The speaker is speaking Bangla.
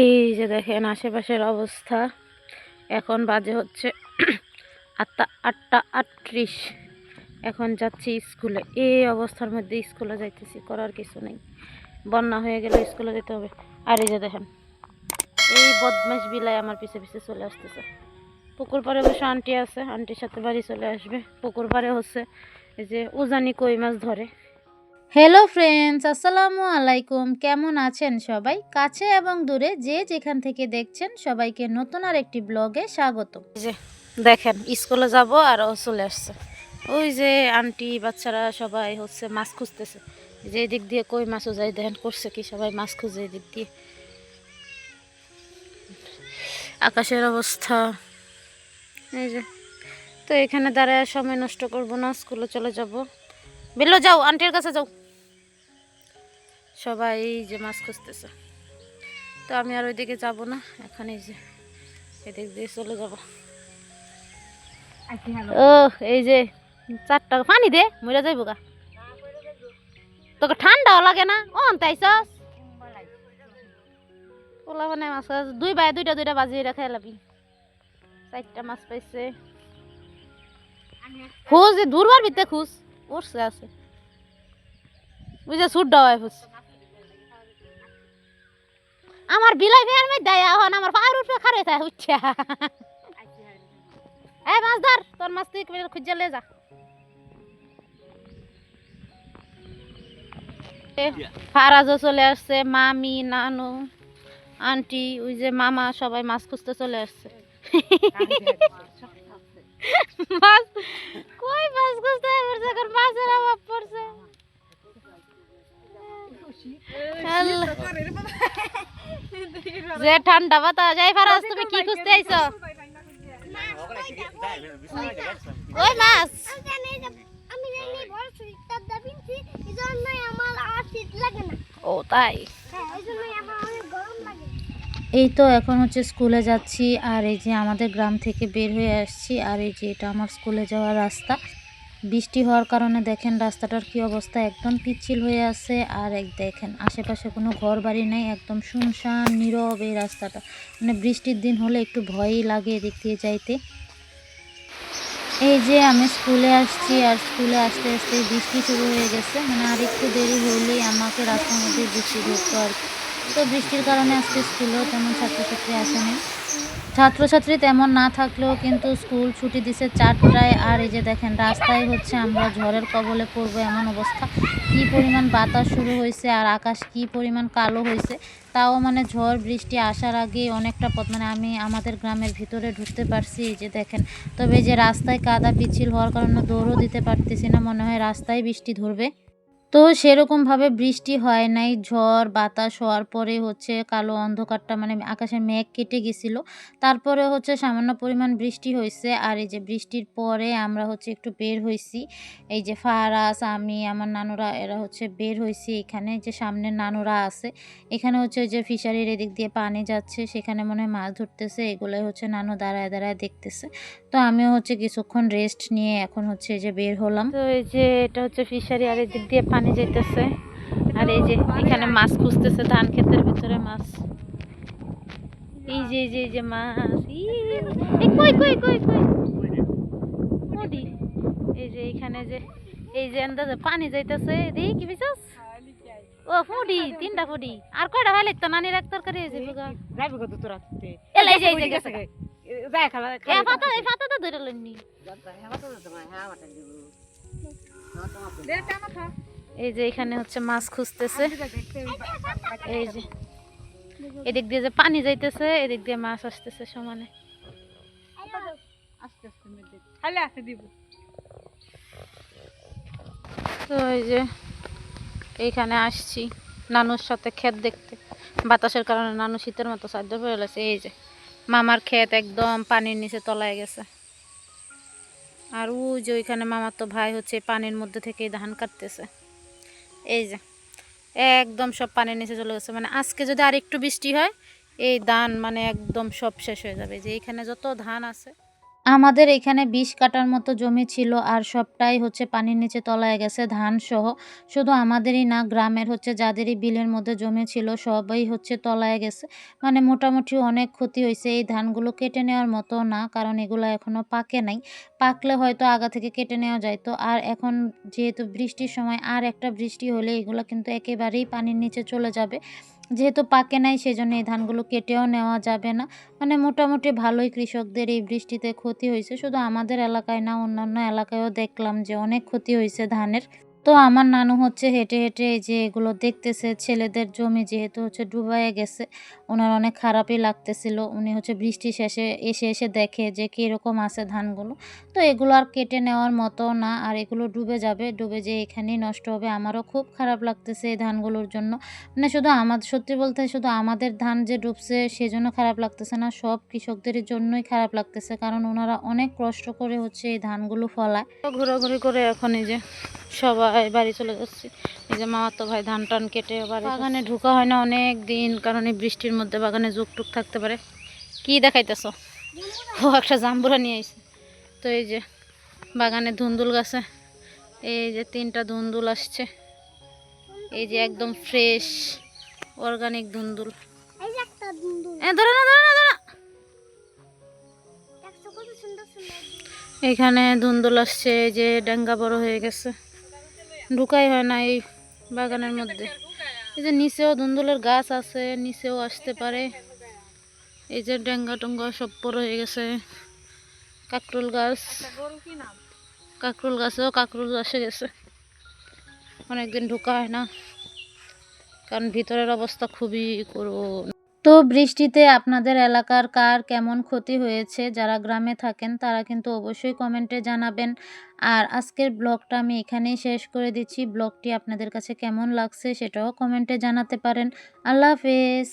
এই যে দেখেন আশেপাশের অবস্থা। এখন বাজে হচ্ছে 8:38। এখন যাচ্ছি স্কুলে। এই অবস্থার মধ্যে স্কুলে যাইতেছি, করার কিছু নেই। বন্যা হয়ে গেলে স্কুলে যেতে হবে। আর এই যে দেখেন এই বদমাশ বিলাই আমার পিছে পিছে চলে আসতেছে। পুকুর পাড়ে বসে আন্টি আছে, আন্টির সাথে বাড়ি চলে আসবে। পুকুর পাড়ে হচ্ছে এই যে উজানি কই মাছ ধরে। হ্যালো ফ্রেন্ডস, আসসালামু আলাইকুম। কেমন আছেন সবাই? কাছে এবং দূরে যে যেখান থেকে দেখছেন সবাইকে নতুন আর একটি ব্লগে স্বাগত। এই যে দেখেন স্কুলে যাব আর ও চলে আসছে। ওই যে আন্টি বাচ্চারা সবাই হচ্ছে মাছ খুঁজতেছে। যে দিক দিয়ে কই মাছও যাই দেখেন করছে কি, সবাই মাছ খুঁজে এই দিক দিয়ে। আকাশের অবস্থা এই যে। তো এখানে দাঁড়ায় সময় নষ্ট করব না, স্কুলে চলে যাব। বেলো যাও, আন্টির কাছে যাও। সবাই এই যে মাছ খুঁজতেছে, তো আমি আর ওইদিকে যাব না। এখন এই যে এদিক দিয়ে চলে যাব। ও এই যে 4 টাকা পানি দে, মরে যাইব গা। তোকে ঠান্ডাও লাগে না? তাইছস ওলা মানে মাছ দুই বাই দুইটা বাজিয়ে রেখে এলাবি। 4টা মাছ পাইছে। খুঁজ দূরবার ভিতরে খুঁজ, উঠছে আছে বুঝে ছুট দেওয়াই খুঁজ। আমার বিলাই ফেয়ার মধ্যে এখন আমার পায়ের উপরে খারে থাকে উঠছে। এই মাছ ধর, তোর মাছ তুই খুঁজে লে যা। ফারাজও চলে আসছে, মামি নানু আন্টি ওই যে মামা সবাই মাছ খুঁজতে চলে আসছে। মাছ কই মাছ খুঁজতে পড়ছে, এখন মাছের অভাব পড়ছে। যে ঠান্ডা বাতাস। যাই ফারাজ, তুমি কি খুঁজতে আইছো? ওই মাছ ও তাই। এই তো এখন হচ্ছে স্কুলে যাচ্ছি, আর এই যে আমাদের গ্রাম থেকে বের হয়ে আসছি, আর এই যে এটা আমার স্কুলে যাওয়ার রাস্তা। বৃষ্টি হওয়ার কারণে দেখেন রাস্তাটার কি অবস্থা, একদম পিচ্ছিল হয়ে আছে। আর দেখেন আশেপাশে কোনো ঘর বাড়ি নেই, একদম শুনশান নীরব এই রাস্তাটা। মানে বৃষ্টির দিন হলে একটু ভয়ই লাগে এদিক দিয়ে যাইতে। এই যে আমি স্কুলে আসছি, আর স্কুলে আসতে আসতে বৃষ্টি শুরু হয়ে গেছে। মানে আর একটু দেরি হলেই আমাকে রাস্তার মধ্যে বৃষ্টি ঢুকতো আর কি। তো বৃষ্টির কারণে আজকে স্কুলেও তেমন ছাত্রছাত্রী আসেনি। ছাত্রছাত্রী তেমন না থাকলেও কিন্তু স্কুল ছুটি দিছে 4টায়। আর এই যে দেখেন রাস্তায় হচ্ছে আমরা ঝড়ের কবলে পড়বো এমন অবস্থা। কি পরিমাণ বাতাস শুরু হয়েছে, আর আকাশ কি পরিমাণ কালো হয়েছে। তাও মানে ঝড় বৃষ্টি আসার আগে অনেকটা পথ, মানে আমি আমাদের গ্রামের ভিতরে ঢুকতে পারছি। এই যে দেখেন, তবে এই যে রাস্তায় কাদা পিচ্ছিল হওয়ার কারণে দৌড়ও দিতে পারতেছি না, মনে হয় রাস্তায় বৃষ্টি ধরবে। তো সেরকমভাবে বৃষ্টি হয় নাই। ঝড় বাতাস হওয়ার পরে হচ্ছে কালো অন্ধকারটা, মানে আকাশে মেঘ কেটে গেছিলো। তারপরে হচ্ছে সামান্য পরিমাণ বৃষ্টি হয়েছে। আর এই যে বৃষ্টির পরে আমরা হচ্ছে একটু বের হয়েছি। এই যে ফারাস, আমি, আমার নানুরা এরা হচ্ছে বের হয়েছি। এখানে যে সামনে নানুরা আছে, এখানে হচ্ছে ওই যে ফিশারির এদিক দিয়ে পানি যাচ্ছে, সেখানে মনে হয় মাছ ধরতেছে। এগুলোই হচ্ছে নানু দাঁড়ায় দাঁড়ায় দেখতেছে। তো আমিও হচ্ছে কিছুক্ষণ রেস্ট নিয়ে এখন হচ্ছে যে বের হলাম। তো এই যে এটা হচ্ছে ফিশারি, আর এদিক দিয়ে পানি যাইতেছে। আর এই যে এখানে মাছ খুঁজতেছে ধান ক্ষেতের ভিতরে মাছ। এই যে এই যে মাছ। কই কই কই কই নদী। এই যে এখানে যে এই যে আন্দাজে পানি যাইতেছে। দেখি কি বিছাস? ও ফুডি, 3টা ফুডি। আর কয়টা ভাই লাগতো নানির এক তরকারি হয়েছে বুগা। যাইবো কত তোরা তুই? এলা এই যে গেছে। যাই খালা। এই পাতা তো ধরে লইনি। এই যে এখানে হচ্ছে মাছ খুঁজতেছে। এই যে এদিক দিয়ে যে পানি যাইতেছে, এদিক দিয়ে মাছ আসতেছে সমানে। তো এই যে এইখানে আসছি নানুর সাথে ক্ষেত দেখতে। বাতাসের কারণে নানু শীতের মতো সাহায্য করে গেছে। এই যে মামার ক্ষেত একদম পানির নিচে তলায় গেছে। আর ওই যে ওইখানে মামার তো ভাই হচ্ছে পানির মধ্যে থেকেই ধান কাটতেছে। এই যে একদম সব পানির নিচে চলে গেছে। মানে আজকে যদি আর একটু বৃষ্টি হয়, এই ধান মানে একদম সব শেষ হয়ে যাবে। যে এইখানে যত ধান আছে আমাদের এখানে ২০ কাঠার মতো জমি ছিল আর সবটাই হচ্ছে পানির নিচে তলায় গেছে ধান সহ। শুধু আমাদেরই না, গ্রামের হচ্ছে যাদেরই বিলের মধ্যে জমি ছিল সবাই হচ্ছে তলায় গেছে। মানে মোটামুটি অনেক ক্ষতি হইছে। এই ধানগুলো কেটে নেওয়ার মতো না, কারণ এগুলো এখনো পাকে নাই। পাকলে হয়তো আগা থেকে কেটে নেওয়া যাইত। আর এখন যেহেতু বৃষ্টির সময়, আর একটা বৃষ্টি হলে এগুলো কিন্তু একেবারেই পানির নিচে চলে যাবে। যেহেতু পাকে নাই সেজন্য এই ধানগুলো কেটেও নেওয়া যাবে না। মানে মোটামুটি ভালোই কৃষকদের এই বৃষ্টিতে ক্ষতি হইছে। শুধু আমাদের এলাকায় না, অন্যান্য এলাকায়ও দেখলাম যে অনেক ক্ষতি হইছে ধানের। তো আমার নানু হচ্ছে হেঁটে, হেঁটে এই যে এগুলো দেখতেছে। ছেলেদের জমি যেহেতু হচ্ছে ডুবায়ে গেছে, উনার অনেক খারাপই লাগতেছিল। উনি হচ্ছে বৃষ্টি শেষে এসে দেখে যে কিরকম আছে ধানগুলো। তো এগুলো আর কেটে নেওয়ার মতো না, আর এগুলো ডুবে যাবে। ডুবে যেয়ে এখানেই নষ্ট হবে। আমারও খুব খারাপ লাগতেছে এই ধানগুলোর জন্য। মানে শুধু সত্যি বলতে শুধু আমাদের ধান যে ডুবছে সেজন্য খারাপ লাগতেছে না, সব কৃষকদের জন্যই খারাপ লাগতেছে। কারণ ওনারা অনেক কষ্ট করে হচ্ছে এই ধানগুলো ফলায়। তো ঘোরাঘুরি করে এখন এই যে সবাই বাড়ি চলে যাচ্ছি। এই যে মামাতো ভাই ধান টান কেটে বাগানে ঢুকা হয় না অনেক দিন, কারণ এই বৃষ্টির মধ্যে বাগানে টুক থাকতে পারে। কি দেখাইতেছ? ও একটা জাম্বুরা নিয়ে আইছে। তো এই যে বাগানে ধুন্দুল গাছে এই যে 3টা ধুন্দুল আসছে। এই যে একদম ফ্রেশ অর্গানিক ধুন্দুল। ধরো না, ধরো না, ধরো না। এখানে ধুন্দুল আসছে, এই যে ডেঙ্গা বড় হয়ে গেছে, ঢুকাই হয় না এই বাগানের মধ্যে। এই যে নিচেও ধুন্দুলের গাছ আছে, নিচেও আসতে পারে। এই যে ডেঙ্গা টঙ্গা সব বড় হয়ে গেছে। কাকরুল গাছ, কাকরুল গাছেও কাকরুল এসে গেছে। অনেকদিন ঢুকা হয় না, কারণ ভিতরের অবস্থা খুবই করুণ। তো বৃষ্টিতে আপনাদের এলাকার কার কেমন ক্ষতি হয়েছে, যারা গ্রামে থাকেন তারা কিন্তু অবশ্যই কমেন্টে জানাবেন। আর আজকের ব্লগটা আমি এখানেই শেষ করে দিচ্ছি। ব্লগটি আপনাদের কাছে কেমন লাগছে সেটাও কমেন্টে জানাতে পারেন। আল্লাহ হাফেজ।